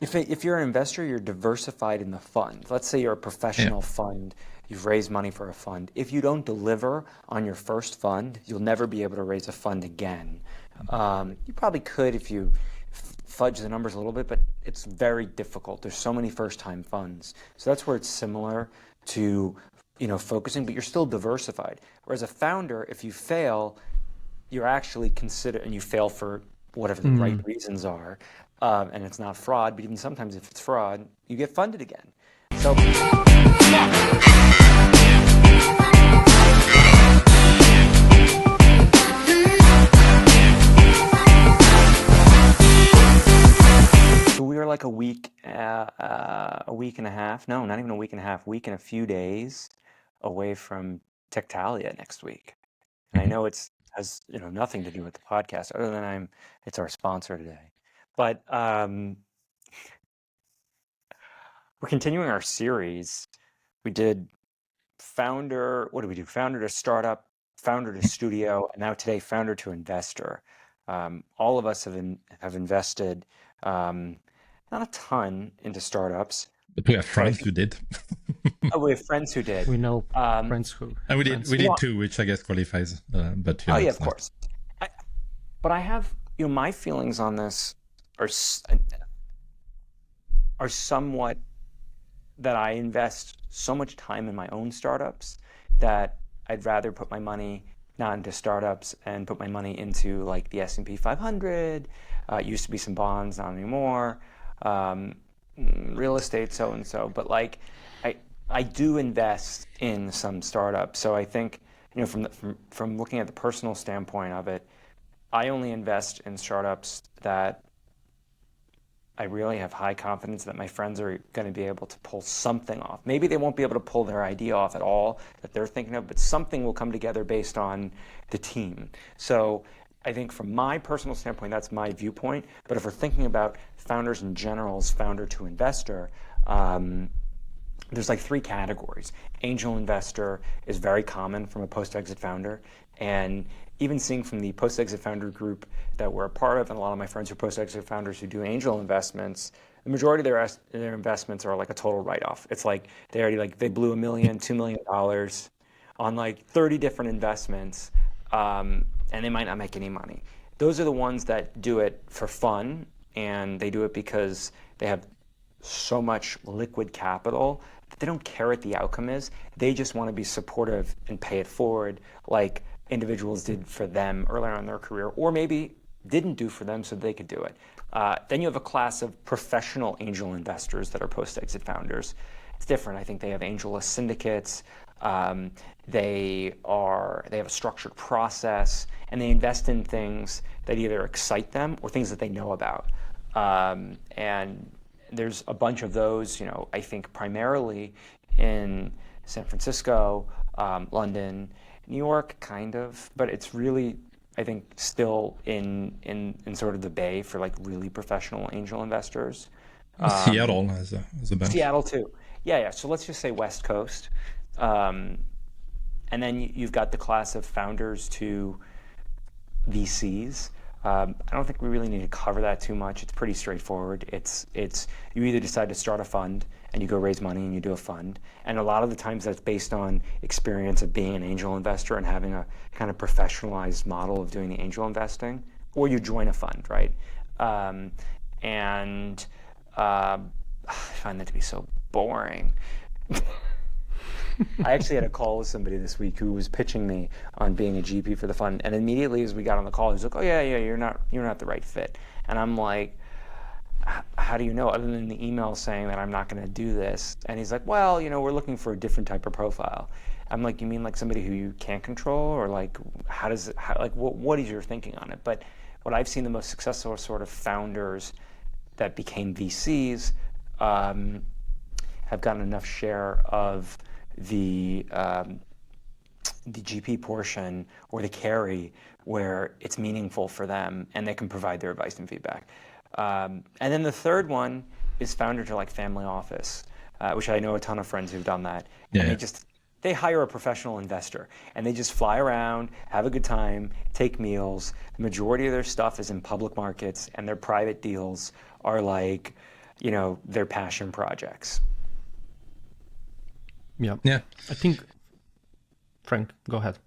If you're an investor, you're diversified in the fund. Let's say you're a Yeah. professional fund, you've raised money for a fund. If you don't deliver on your first fund, you'll never be able to raise a fund again. You probably could if you fudge the numbers a little bit, but it's very difficult. There's so many first-time funds. So that's where it's similar to, focusing, but you're still diversified. Whereas a founder, if you fail, you're actually considered, and you fail for whatever the right Mm. reasons are, and it's not fraud, but even sometimes if it's fraud, you get funded again. So, so we are like a week and a half, no, not even a week and a half, week and a few days away from Tectalia next week. And I Mhm. know it's has nothing to do with the podcast other than it's our sponsor today. But we're continuing our series. We did founder, what did we do? Founder to startup, founder to studio, and now today, founder to investor. All of us have invested not a ton into startups, But we have but I friends think who did. we have friends who did. We know Um, friends who And have we did friends. we you did know, two, which I guess qualifies. But oh yeah, it's of nice. course. I, but I have, my feelings on this are are somewhat that I invest so much time in my own startups that I'd rather put my money not into startups and put my money into like the S&P 500. It used to be some bonds, not anymore. Um, Real estate, so and so. But like, I I do invest in some startups. So I think from looking at the personal standpoint of it, I only invest in startups that I really have high confidence that my friends are going to be able to pull something off. Maybe they won't be able to pull their idea off at all that they're thinking of, but something will come together based on the team. So I think from my personal standpoint, that's my viewpoint. But if we're thinking about founders in general as founder to investor, there's like three categories. Angel investor is very common from a post-exit founder. And even seeing from the post-exit founder group that we're a part of, and a lot of my friends who are post-exit founders who do angel investments, the majority of their investments are like a total write-off. It's like they blew $1 million, $2 million on like 30 different investments, and they might not make any money. Those are the ones that do it for fun, and they do it because they have so much liquid capital that they don't care what the outcome is. They just want to be supportive and pay it forward like individuals did for them earlier on in their career, or maybe didn't do for them so they could do it. Then you have a class of professional angel investors that are post-exit founders. It's different. I think they have angel syndicates. They have a structured process, and they invest in things that either excite them or things that they know about. And there's a bunch of those, I think primarily in San Francisco, London, New York, kind of, but it's really, I think, still in sort of the Bay for like really professional angel investors. Um, Seattle has a bunch. Seattle too. Yeah, yeah. So let's just say West Coast. Um, and then you've got the class of founders to VCs. I don't think we really need to cover that too much. It's pretty straightforward. It's you either decide to start a fund and you go raise money and you do a fund, and a lot of the times that's based on experience of being an angel investor and having a kind of professionalized model of doing the angel investing, or you join a fund, right? Um, and I find that to be so boring. I actually had a call with somebody this week who was pitching me on being a GP for the fund, and immediately as we got on the call, he was like, "Oh yeah, yeah, you're not the right fit." And I'm like, "How do you know?" Other than the email saying that I'm not going to do this, and he's like, "Well, we're looking for a different type of profile." I'm like, "You mean like somebody who you can't control, or like what is your thinking on it?" But what I've seen the most successful sort of founders that became VCs um, have gotten enough share of the um, the GP portion or the carry where it's meaningful for them and they can provide their advice and feedback. And then the third one is founder to like family office, which I know a ton of friends who've done that, Yeah, and yeah. they hire a professional investor and they just fly around, have a good time, take meals. The majority of their stuff is in public markets, and their private deals are like their passion projects. Yeah. Yeah. I think, Frank, go ahead.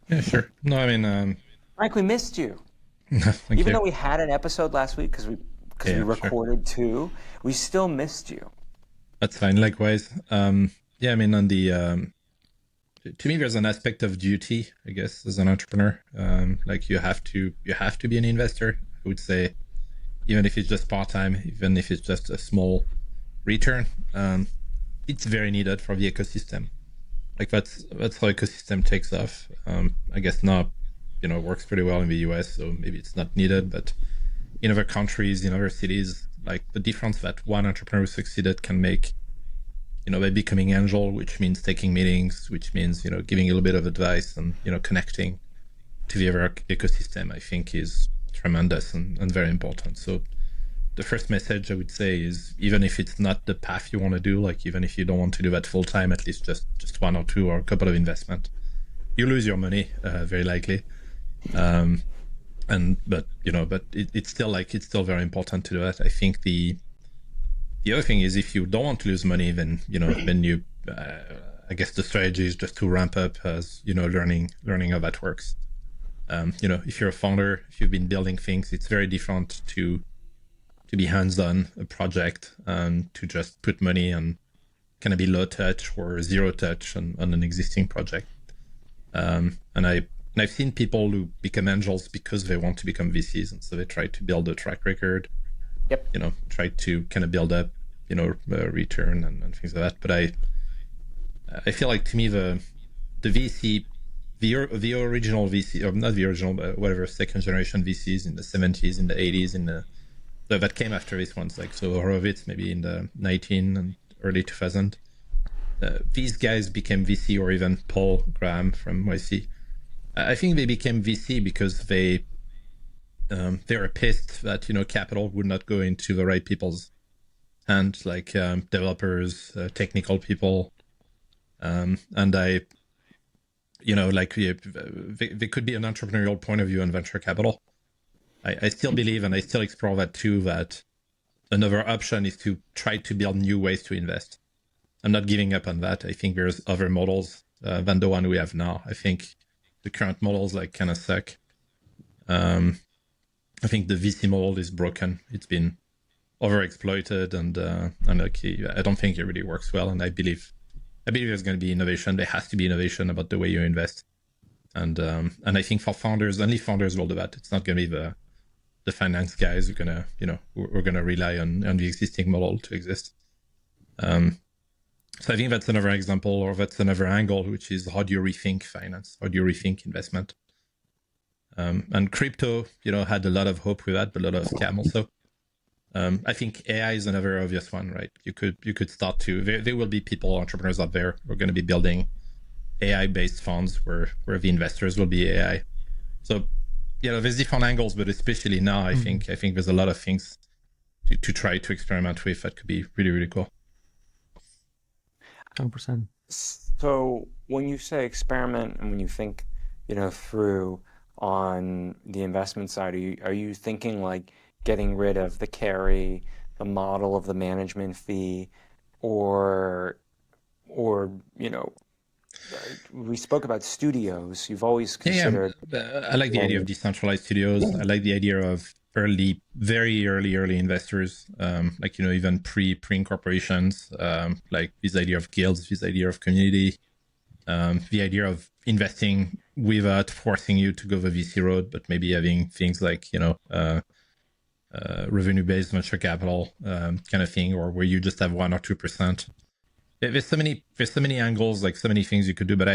Yeah, sure. No, I mean, Frank, we missed you. thank Even you. though we had an episode last week because we Yeah, sure. recorded two, we still missed you. That's fine. Likewise. Yeah, I mean, on the to me, there's an aspect of duty, I guess, as an entrepreneur. Like you have to be an investor. I would say, even if it's just part time, even if it's just a small return, it's very needed for the ecosystem. Like that's how ecosystem takes off. I guess now, works pretty well in the US, so maybe it's not needed, but in other countries, in other cities, like the difference that one entrepreneur who succeeded can make, by becoming angel, which means taking meetings, which means, giving a little bit of advice and, connecting to the other ecosystem, I think is tremendous and very important. So the first message I would say is, even if it's not the path you want to do, like even if you don't want to do that full time, at least just one or two or a couple of investment, you lose your money, very likely. But it's still very important to do that. I think the other thing is, if you don't want to lose money, then you I guess the strategy is just to ramp up as learning how that works. If you're a founder, if you've been building things, it's very different to be hands-on a project and to just put money on kind of be low touch or zero touch on an existing project. And I've seen people who become angels because they want to become VCs, and so they try to build a track record. Yep. Try to kind of build up, return and things like that. But I feel like, to me, the VC, the original VC, or not the original, but whatever, second generation VCs in the 70s, in the 80s, that came after these ones, like so Horowitz maybe in the 19 and early 2000. These guys became VC, or even Paul Graham from YC. I think they became VC because they were pissed that capital would not go into the right people's hands, like developers, technical people, and there could be an entrepreneurial point of view on venture capital. I still believe, and I still explore that too, that another option is to try to build new ways to invest. I'm not giving up on that. I think there's other models than the one we have now. I think the current models kind of suck. I think the VC model is broken. It's been overexploited, and I don't think it really works well. And I believe there's going to be innovation. There has to be innovation about the way you invest. And I think for founders, only founders will do that. It's not going to be the finance guys who are gonna, we're gonna rely on the existing model to exist. So I think that's another example, or that's another angle, which is, how do you rethink finance? How do you rethink investment? And crypto, had a lot of hope with that, but a lot of scam also. I think AI is another obvious one, right? You could start to, there will be people, entrepreneurs out there who are going to be building AI-based funds where the investors will be AI. So, there's different angles, but especially now, I think there's a lot of things to try to experiment with that could be really, really cool. 100%. So when you say experiment, and when you think, through on the investment side, are you thinking like getting rid of the carry, the model of the management fee, or we spoke about studios. You've always considered. I like the idea of decentralized studios. I like the idea of very early investors, even pre-incorporations, like this idea of guilds, this idea of community, the idea of investing without forcing you to go the VC road, but maybe having things like, revenue-based venture capital kind of thing, or where you just have 1 or 2%. There's so many angles, like so many things you could do, but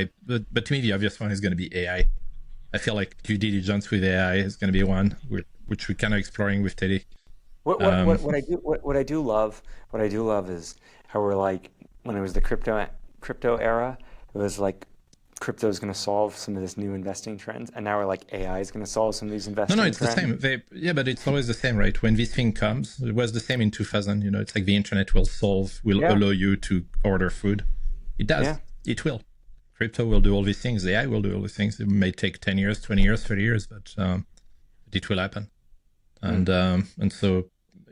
to me, the obvious one is going to be AI. I feel like due diligence with AI is going to be one, which we're kind of exploring with Teddy. What I do love is how we're like, when it was the crypto era, it was like crypto is going to solve some of this new investing trends, and now we're like, AI is going to solve some of these investing trends. No, it's the same. But it's always the same, right? When this thing comes, it was the same in 2000. It's like the internet will allow you to order food. It does. Yeah. It will. Crypto will do all these things. AI will do all these things. It may take 10 years, 20 years, 30 years, but it will happen. And so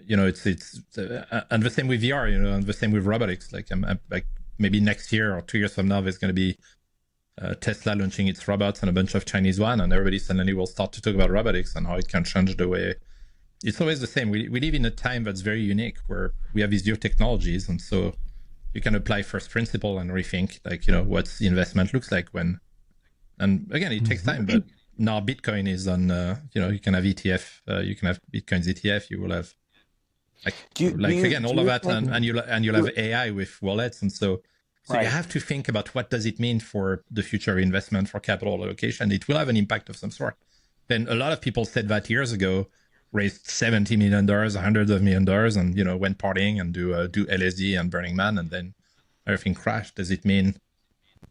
and the same with VR, and the same with robotics. Like I'm like maybe next year or 2 years from now, there's going to be Tesla launching its robots and a bunch of Chinese one, and everybody suddenly will start to talk about robotics and how it can change the way. It's always the same. We live in a time that's very unique where we have these new technologies, and so you can apply first principle and rethink, like, what the investment looks like when. And again, it takes time, but now Bitcoin is on. You can have ETF. You can have Bitcoin's ETF. You will have all of that, and you'll have AI with wallets, and so Right. you have to think about what does it mean for the future investment, for capital allocation. It will have an impact of some sort. Then a lot of people said that years ago, raised $70 million, hundreds of $millions, and went partying and do LSD and Burning Man, and then everything crashed. Does it mean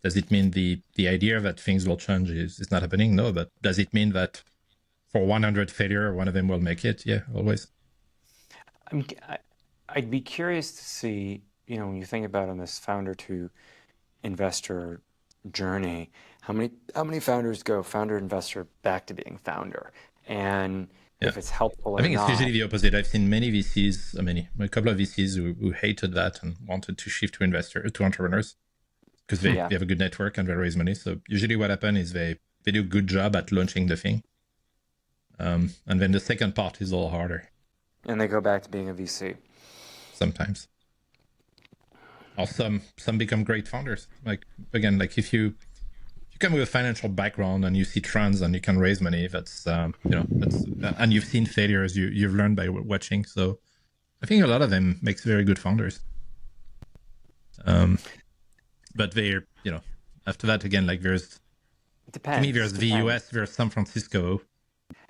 the idea that things will change is not happening? No, but does it mean that for 100 failure, one of them will make it? Yeah, always. I'd be curious to see, when you think about on this founder to investor journey, how many founders go founder investor back to being founder, and if it's helpful or I think not. it's usually the opposite. I've seen many VCs, a couple of VCs who hated that and wanted to shift to entrepreneurs because they have a good network and they raise money. So usually what happens is they do a good job at launching the thing. And then the second part is a little harder. And they go back to being a VC. Sometimes. Or some become great founders. Like, again, like if you come with a financial background and you see trends and you can raise money, that's and you've seen failures, you've learned by watching. So I think a lot of them makes very good founders. But they're, after that, again, like there's the US, there's San Francisco,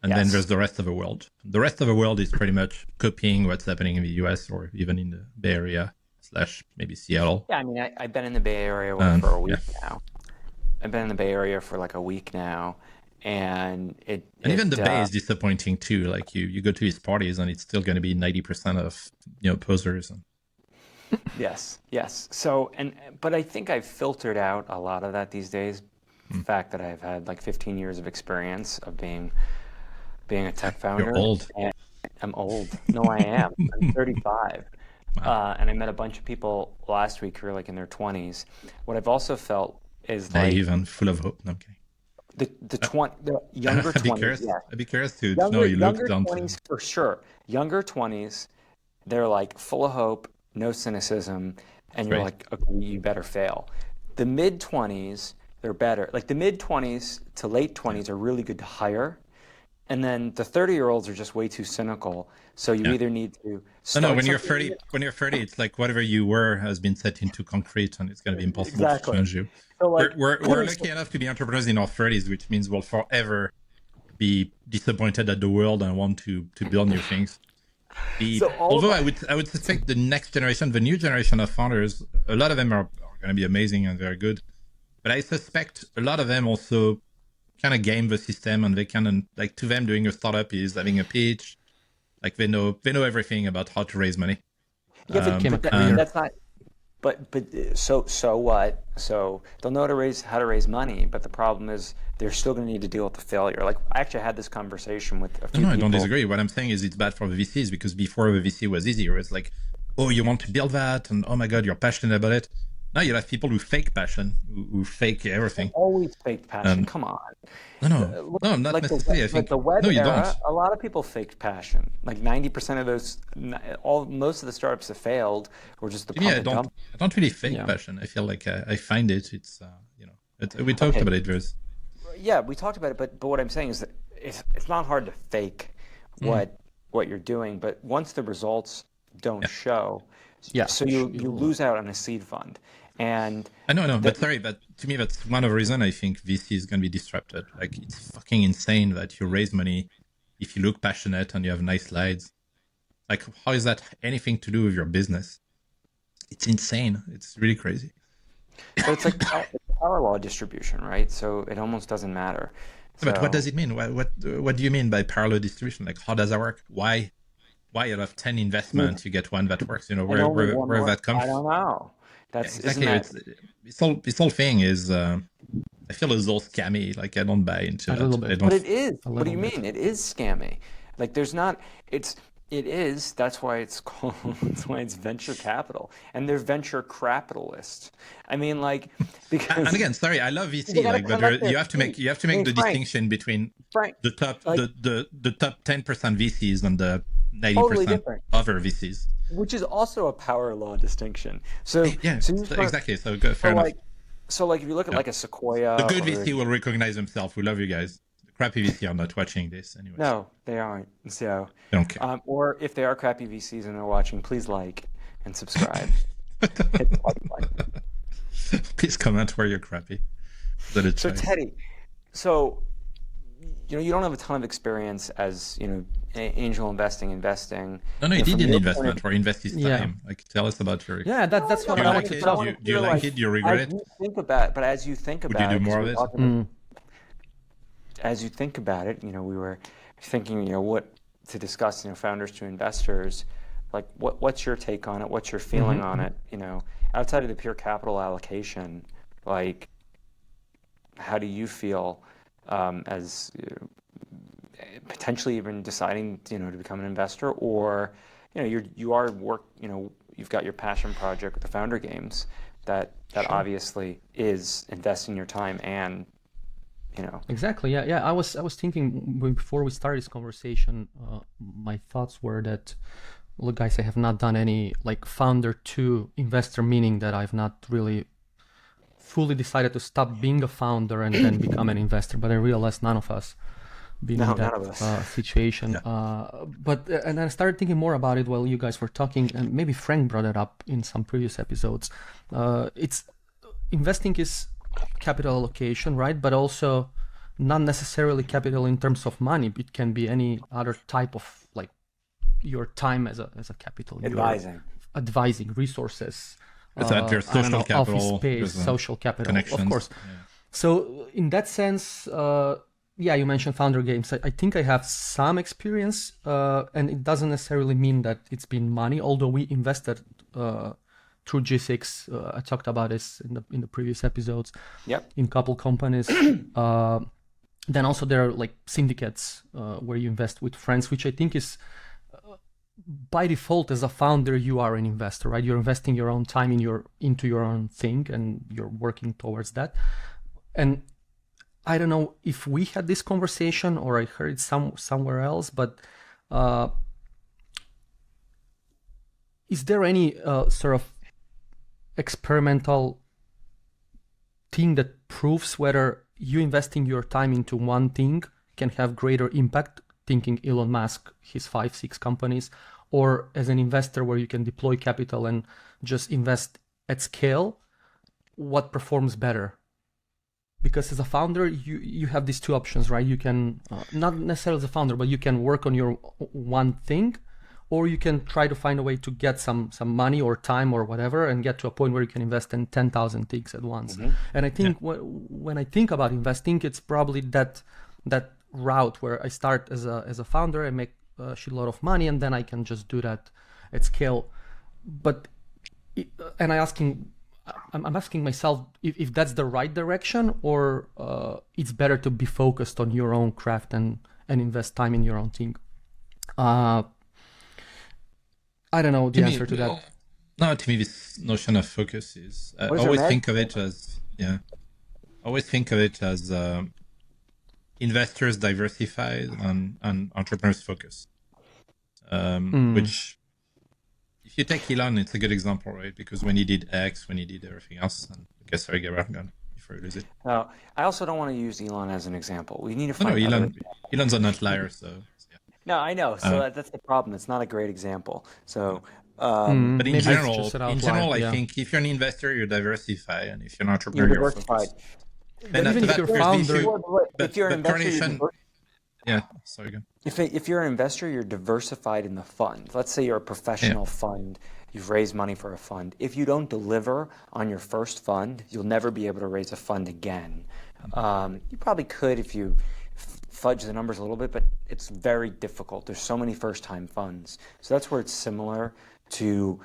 and then there's the rest of the world. The rest of the world is pretty much copying what's happening in the US or even in the Bay Area / maybe Seattle. Yeah, I mean, I've been in the Bay Area for a week now. I've been in the Bay Area for like a week now, and even the Bay is disappointing too. Like you go to these parties and it's still going to be 90% of posers. Yes. So but I think I've filtered out a lot of that these days. The fact that I've had like 15 years of experience of being a tech founder. You're old. And I'm old. No, I am. I'm 35. Wow. And I met a bunch of people last week who are like in their 20s. What I've also felt is naive and full of hope. No, I'm kidding. The younger 20s. I'd be curious to know you look down to 20s for sure. Younger 20s, they're like full of hope, no cynicism, and you're like, okay, you better fail. The mid 20s, they're better. Like the mid 20s to late 20s are really good to hire. And then the 30-year-olds are just way too cynical. So you either need to No, when you're 30, it's like whatever you were has been set into concrete and it's going to be impossible to change you. So like, we're lucky enough to be entrepreneurs in our 30s, which means we'll forever be disappointed at the world and want to build new things. Although I would suspect the next generation, the new generation of founders, a lot of them are going to be amazing and very good. But I suspect a lot of them also kind of game the system, and they kind of to them doing a startup is having a pitch. Like they know everything about how to raise money. Yeah, that's not. But so what? So they'll know how to raise money, but the problem is they're still going to need to deal with the failure. Like I actually had this conversation with a few people. I don't disagree. What I'm saying is it's bad for the VCs because before the VC was easier. It's like, oh, you want to build that, and oh my God, you're passionate about it. Now you have people who fake passion, who fake everything. Always fake passion. Come on. No, not like necessarily. I think the web you era, don't. A lot of people faked passion. Like 90% of those, most of the startups have failed, or just the pump and dump. I don't really fake passion. I feel like I find it. It's we talked about it. Yeah, we talked about it, but what I'm saying is that it's not hard to fake what you're doing, but once the results don't show, so you lose out on a seed fund. And I know, but to me, that's one of the reasons I think VC is going to be disrupted. Like, it's fucking insane that you raise money if you look passionate and you have nice slides. Like, how is that anything to do with your business? It's insane. It's really crazy. So it's like power law distribution, right? So it almost doesn't matter. But what does it mean? What do you mean by parallel distribution? Like, how does that work? Why out of 10 investments you get one that works? Where that comes from? I don't know. That's exactly. This whole thing is. I feel as though scammy. Like I don't buy into it. A little bit. But it is. What do you mean? It is scammy. Like there's not. It's It is. That's why it's called. That's why it's venture capital, and they're venture capitalists. I mean, like, And because again, sorry, I love they VC, got to like, but come up there. you have to Hey, make the Frank, distinction between Frank, the top like the top 10% VCs and the totally 90% different, other VCs. which is also a power law distinction. So, Yeah, so you start, exactly. So good, so fair enough. like, so like if you look at Yeah. like a The Sequoia good or VC will recognize himself. We love you guys. The crappy VC are not watching this, anyways. no, they aren't. So, They don't care. or if they are crappy VCs and they're watching, please like and subscribe. Hit the like button. Please comment where you're crappy. Let it So show. Teddy, so you don't have a ton of experience as angel investing. No, he did From an your point of investment or invest his Yeah. time. Like, tell us about your. Yeah, that's no, what Do but I you I want like to mean, it? but I talk. want to Do you hear like like it? Do you as regret it? you think about, but as you think Would you about do it, because more we of were it? talking Mm. as you think about it, we were thinking, what to discuss, founders to investors, like what's your take on it? What's your feeling on it? Outside of the pure capital allocation, like how do you feel as potentially even deciding, to become an investor, or you are work, you've got your passion project with the Founder Games that Sure. obviously is investing your time and Exactly. Yeah. Yeah. I was thinking before we started this conversation. My thoughts were that, look, guys, I have not done any like founder to investor, meaning that I've not really fully decided to stop being a founder and then become an investor. But I realized none of us been no, in none that of us. situation. But and I started thinking more about it while you guys were talking, and maybe Frank brought it up in some previous episodes. It's investing is capital allocation, right? But also not necessarily capital in terms of money. It can be any other type of like your time as a capital, your Advising. advising resources. There's I don't social know, office capital, space, there's social capital, of connections. course. Yeah. So in that sense, yeah, you mentioned Founder Games. I think I have some experience, and it doesn't necessarily mean that it's been money. Although we invested through G6, I talked about this in the previous episodes. Yep. In couple companies. Then also there are like syndicates where you invest with friends, which I think is by default as a founder you are an investor, right? You're investing your own time into your own thing, and you're working towards that. And I don't know if we had this conversation or I heard it somewhere else, but is there any sort of experimental thing that proves whether you investing your time into one thing can have greater impact? Thinking Elon Musk, his 5-6 companies, or as an investor where you can deploy capital and just invest at scale, what performs better? Because as a founder, you have these two options, right? You can, not necessarily as a founder, but you can work on your one thing, or you can try to find a way to get some money or time or whatever and get to a point where you can invest in 10,000 things at once. Mm-hmm. And I think when I think about investing, it's probably that route where I start as a founder, I make a shitload of money, and then I can just do that at scale. But I'm asking myself if that's the right direction, or it's better to be focused on your own craft and invest time in your own thing. I don't know the answer to that. No, to me, this notion of focus is I always think of it as investors diversify and entrepreneurs focus. Which, if you take Elon, it's a good example, right? Because when he did X, when he did everything else, and I guess sorry, get back on before you lose it. I also don't want to use Elon as an example. We need to find Elon's an outlier, so. Yeah. No, I know. So that's the problem. It's not a great example. So, but in general, I think if you're an investor, you diversify, and if you're an entrepreneur, you're diversified. And even if you're a founder, if you're an investor, yeah, sorry, again. If you're an investor, you're diversified in the fund. Let's say you're a professional fund. You've raised money for a fund. If you don't deliver on your first fund, you'll never be able to raise a fund again. You probably could if you fudge the numbers a little bit, but it's very difficult. There's so many first-time funds. So that's where it's similar to,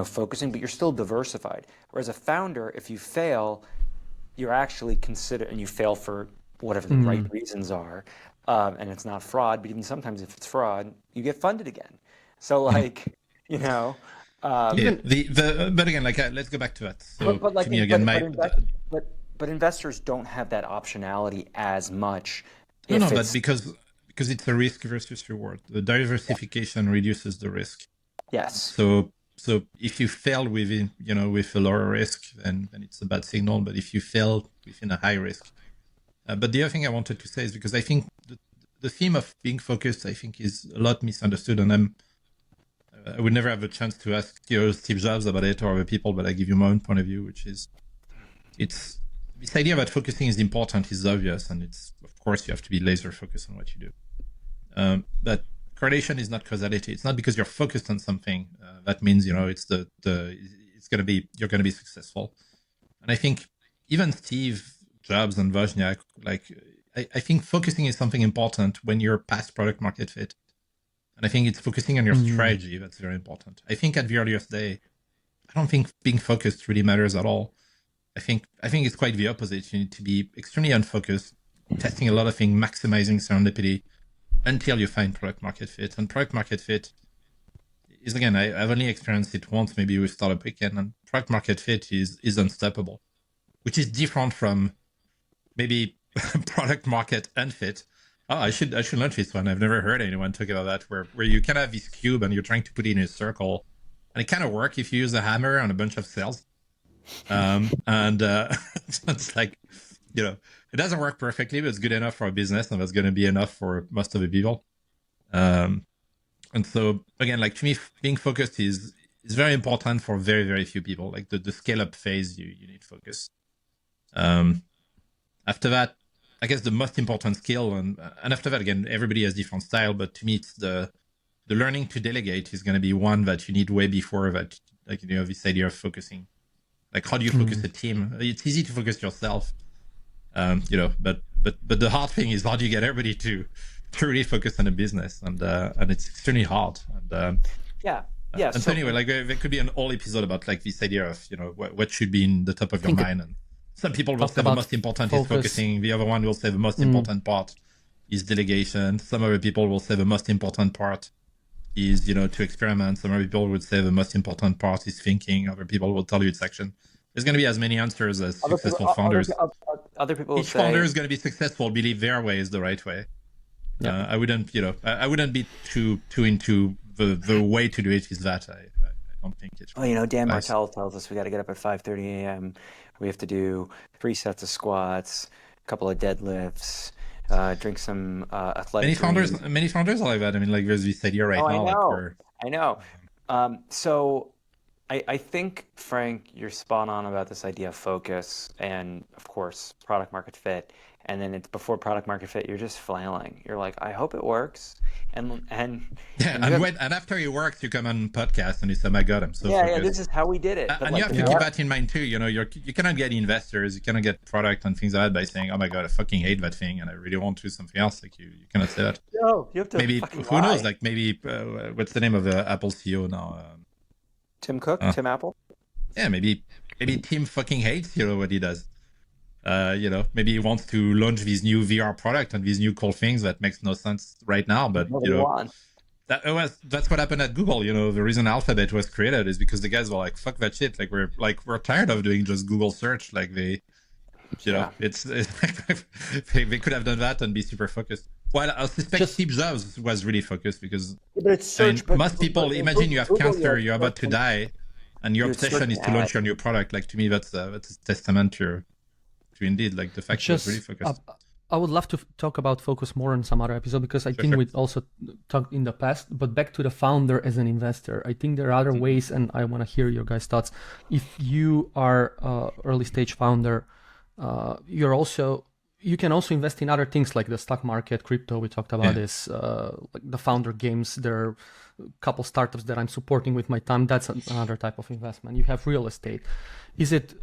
focusing, but you're still diversified. Whereas a founder, if you fail, you're actually considered, and you fail for whatever the right reasons are, and it's not fraud, but even sometimes if it's fraud, you get funded again. So like, you know, Yeah, Even but again, like let's go back to that. So but to like me in, again, but investors don't have that optionality as much no, if but it's because it's a risk versus reward. The diversification reduces the risk. yes. So if you fail within, with a lower risk, then it's a bad signal. But if you fail within a high risk, but the other thing I wanted to say is because I think the theme of being focused, I think, is a lot misunderstood, and I would never have a chance to ask Steve Jobs about it or other people, but I give you my own point of view, which is it's this idea that focusing is important is obvious, and it's of course you have to be laser focused on what you do. But correlation is not causality. It's not because you're focused on something that means it's it's gonna be you're gonna be successful. And I think even Steve Jobs and Wozniak, like I think focusing is something important when you're past product market fit. And I think it's focusing on your strategy that's very important. I think at the earliest day, I don't think being focused really matters at all. I think it's quite the opposite. You need to be extremely unfocused, testing a lot of things, maximizing serendipity until you find product market fit. And product market fit is, again, I've only experienced it once, maybe with Startup Weekend, and product market fit is unstoppable, which is different from maybe product market unfit. Oh, I should launch this one. I've never heard anyone talk about that, where you can have this cube and you're trying to put it in a circle, and it kind of works if you use a hammer and a bunch of cells. And it's like, it doesn't work perfectly, but it's good enough for a business, and that's going to be enough for most of the people. And so again, like to me, being focused is very important for very, very few people. Like the scale up phase, you need focus. After that, I guess the most important skill, and after that, again, everybody has different style, but to me, it's the learning to delegate is going to be one that you need way before that. Like, this idea of focusing. Like, how do you focus a team? It's easy to focus yourself, but the hard thing is how do you get everybody to really focus on a business, and it's extremely hard. And Yeah. and so anyway, like there could be an whole episode about like this idea of what should be in the top of your mind. And some people will say the most important is focusing. The other one will say the most important part is delegation. Some other people will say the most important part is to experiment. Some other people would say the most important part is thinking. Other people will tell you it's action. There's going to be as many answers as successful founders. Other people Each founder is going to be successful, believe their way is the right way. Yeah. I wouldn't be too into the way to do it is that. I don't think it's well, Dan Martell tells us we got to get up at 5:30 a.m. We have to do 3 sets of squats, a couple of deadlifts, drink some athletic. Many founders are like that. I mean, like there's this idea now. I know. So I think, Frank, you're spot on about this idea of focus and, of course, product market fit. And then it's before product market fit, you're just flailing. You're like, I hope it works. And after it works, you come on podcast and you say, "My God, I'm so focused." Yeah, this is how we did it. And you have to keep that in mind too. You cannot get investors, you cannot get product and things like that by saying, "Oh my God, I fucking hate that thing and I really want to do something else." Like you cannot say that. No, you have to. Maybe who knows? Like maybe what's the name of the Apple CEO now? Tim Cook, Tim Apple. Yeah, maybe Tim fucking hates what he does. Maybe he wants to launch this new VR product and these new cool things that makes no sense right now. But that's what happened at Google. The reason Alphabet was created is because the guys were like, "Fuck that shit! Like we're tired of doing just Google search. Like they could have done that and be super focused." Well, I suspect Steve Jobs was really focused because most people imagine you have cancer, you're about to die, and your obsession is to launch your new product. Like to me, that's a testament to indeed like the fact that really focused. I would love to talk about focus more on some other episode because I think we also talked in the past. But back to the founder as an investor, I think there are other ways, and I want to hear your guys' thoughts. If you are early stage founder, you can also invest in other things like the stock market, crypto. We talked about this, like the founder games. There are a couple startups that I'm supporting with my time. That's another type of investment. You have real estate. Is it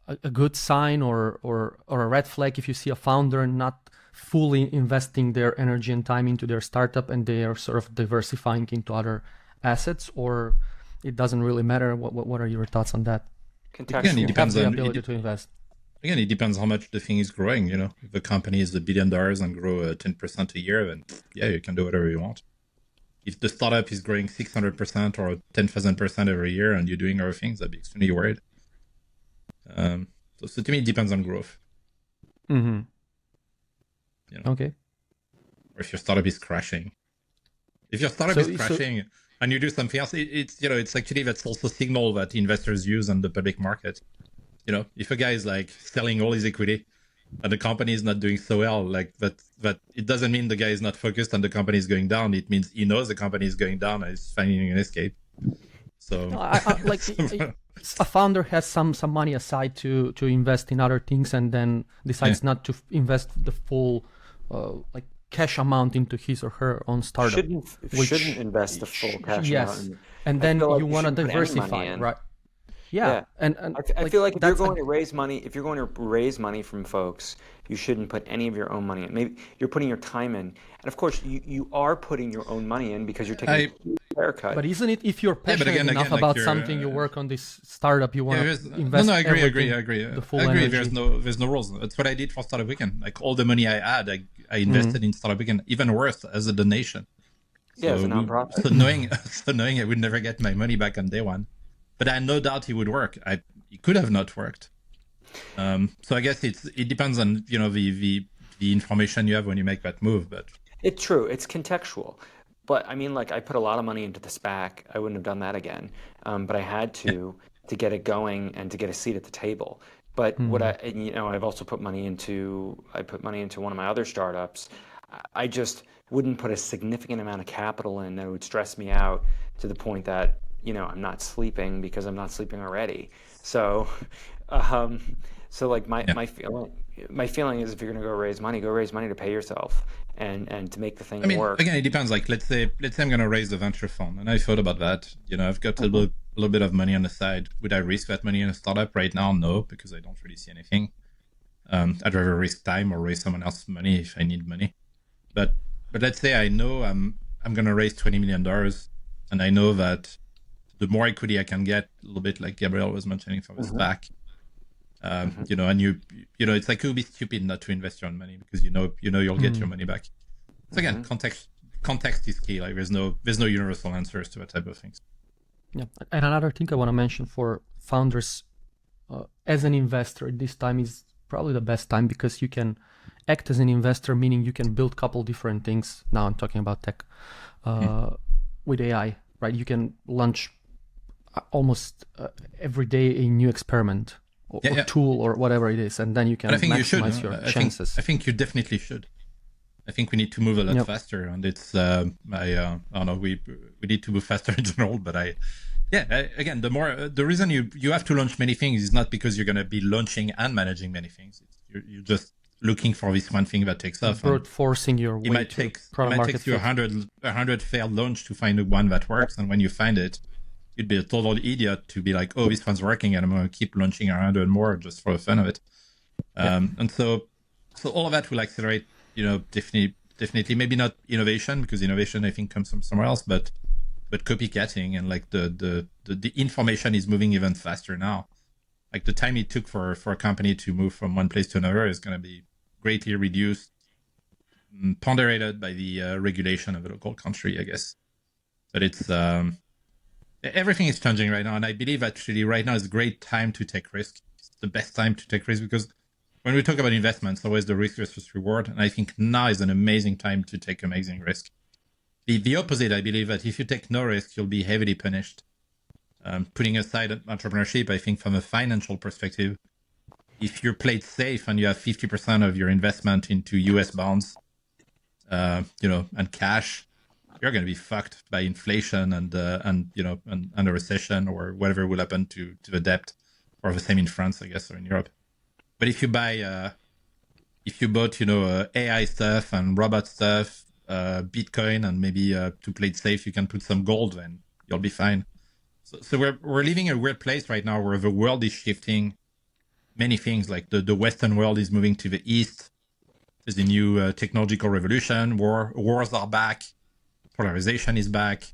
a good sign or a red flag if you see a founder not fully investing their energy and time into their startup and they are sort of diversifying into other assets, or it doesn't really matter? What are your thoughts on that? Again, it depends on the ability to invest. Again, it depends how much the thing is growing. If the company is $1 billion and grow 10% a year, then yeah, you can do whatever you want. if the startup is growing 600% or 10,000% every year and you're doing other things, I'd be extremely worried. So to me, it depends on growth. Mm-hmm. You know? Okay. Or if your startup is crashing. If your startup is crashing and you do something else, it's actually that's also a signal that investors use on the public market. If a guy is like selling all his equity and the company is not doing so well, like that it doesn't mean the guy is not focused and the company is going down. It means he knows the company is going down and is finding an escape. So, a founder has some money aside to invest in other things and then decides not to invest the full cash amount into his or her own startup. Shouldn't invest the full cash amount. And then you want to diversify, right? Yeah. And I feel like if you're going to raise money from folks, you shouldn't put any of your own money in. Maybe you're putting your time in. And of course, you are putting your own money in because you're taking a haircut. But isn't it, if you're passionate enough about something, you work on this startup, you want to invest I agree. the full energy. There's no rules. That's what I did for Startup Weekend. Like all the money I had, I invested in Startup Weekend, even worse, as a donation. As a nonprofit. So knowing I would never get my money back on day one. But I had no doubt it would work. It could have not worked. So I guess it depends on the information you have when you make that move. But it's true. It's contextual. But I mean, like I put a lot of money into the SPAC. I wouldn't have done that again. But I had to get it going and to get a seat at the table. But I've also put money into one of my other startups. I just wouldn't put a significant amount of capital in that would stress me out to the point that I'm not sleeping because I'm not sleeping already. So, like my feeling is if you're going to go raise money to pay yourself and to make the thing work. Again, it depends. Like let's say I'm going to raise a venture fund, and I thought about that. I've got a little bit of money on the side. Would I risk that money in a startup right now? No, because I don't really see anything. I'd rather risk time or raise someone else's money if I need money. But let's say I know I'm going to raise $20 million, and I know that the more equity I can get, a little bit like Gabriel was mentioning from his back, and it's like it would be stupid not to invest your own money because you'll get your money back. So again, context is key. Like there's no universal answers to that type of things. Yeah, and another thing I want to mention for founders, as an investor, this time is probably the best time because you can act as an investor, meaning you can build a couple different things. Now I'm talking about tech with AI, right? You can launch almost every day a new experiment or tool or whatever it is, and then you can maximize your chances. I think you definitely should. I think we need to move a lot faster, and it's I don't know, we need to move faster in general. But again, the reason you have to launch many things is not because you're going to be launching and managing many things. You're just looking for this one thing that takes off. Brute forcing your way. It might take you 100 failed launch to find the one that works, and when you find it, you'd be a total idiot to be like, oh, this one's working, and I'm going to keep launching 100 more just for the fun of it. And so all of that will accelerate. Definitely, maybe not innovation, because innovation I think comes from somewhere else, but copycatting, and like the information is moving even faster now. Like the time it took for a company to move from one place to another is going to be greatly reduced, ponderated by the regulation of the local country, I guess. But it's everything is changing right now, and I believe actually right now is a great time to take risk. It's the best time to take risk because when we talk about investments, always the risk versus reward, and I think now is an amazing time to take amazing risk. The opposite, I believe, that if you take no risk, you'll be heavily punished. Putting aside entrepreneurship, I think from a financial perspective, if you're played safe and you have 50% of your investment into US bonds, and cash, you're going to be fucked by inflation and a recession or whatever will happen to the debt, or the same in France, I guess, or in Europe. But if you bought AI stuff and robot stuff, Bitcoin, and maybe to play it safe, you can put some gold, then you'll be fine. So we're living in a weird place right now where the world is shifting many things. Like the Western world is moving to the East. There's a new technological revolution. Wars are back. Polarization is back.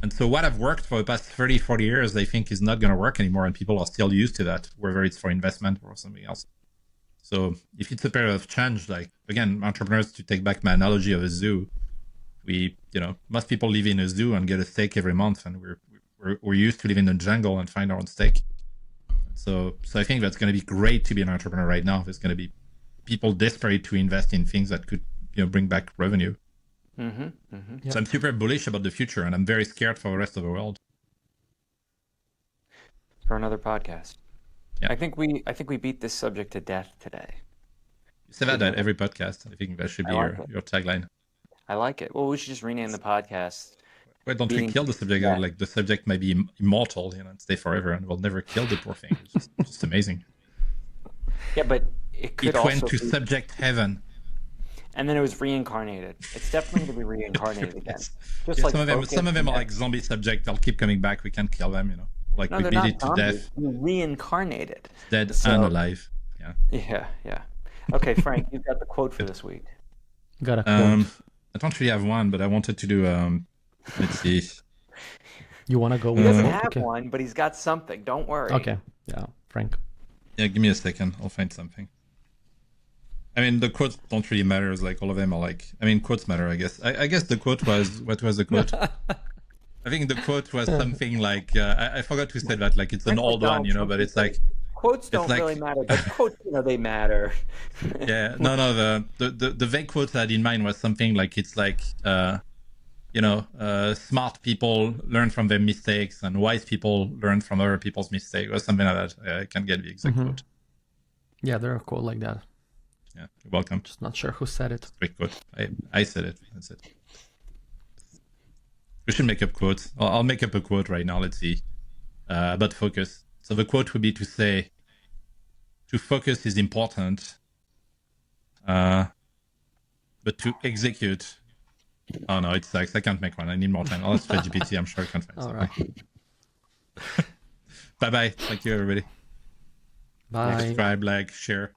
And so what I've worked for the past 30, 40 years, I think is not going to work anymore. And people are still used to that, whether it's for investment or something else. So if it's a period of change, like, again, entrepreneurs, to take back my analogy of a zoo, most people live in a zoo and get a steak every month, and we're used to live in the jungle and find our own steak. So I think that's going to be great to be an entrepreneur right now. There's going to be people desperate to invest in things that could, bring back revenue. Yep. So I'm super bullish about the future, and I'm very scared for the rest of the world. For another podcast. Yeah. I think we beat this subject to death today. You say that at every podcast. I think that should be your tagline. I like it. Well, we should just rename the podcast. Why don't we kill the subject? Yeah. Like the subject might be immortal, and stay forever, and we'll never kill the poor thing. It's just amazing. Yeah, but it could It also went to be, subject heaven. and then it was reincarnated. It's definitely going to be reincarnated again. Just Yeah, like some of them are Focus like zombie subject. They'll keep coming back. We can't kill them, Like No, we they're beat not it to zombies. death, You're reincarnated. dead So- and alive. Yeah. Yeah. Okay, Frank, you've got the quote for this week. Got a quote. I don't really have one, but I wanted to do. Let's see. You want to go He with doesn't it? have Okay. one, but he's got something. Don't worry. Okay. Yeah, Frank. Yeah, give me a second. I'll find something. I mean, the quotes don't really matter. It's like all of them are like. I mean, quotes matter, I guess. I guess the quote was. What was the quote? I think the quote was something like. I forgot who said that. Like it's an old one, but it's like. Quotes don't like- really matter, but quotes, they matter. Yeah, no. The vague quote I had in mind was something like it's like, smart people learn from their mistakes and wise people learn from other people's mistakes or something like that. I can't get the exact quote. Yeah, there are a quote like that. Yeah, you're welcome. Just not sure who said it. Great quote. I said it. That's it. We should make up quotes. I'll make up a quote right now. Let's see. About focus. So the quote would be to say, to focus is important, but to execute. Oh no, it sucks. I can't make one. I need more time. I'll ask ChatGPT. I'm sure I can find All something. right. Bye bye. Thank you, everybody. Bye. Subscribe, like, share.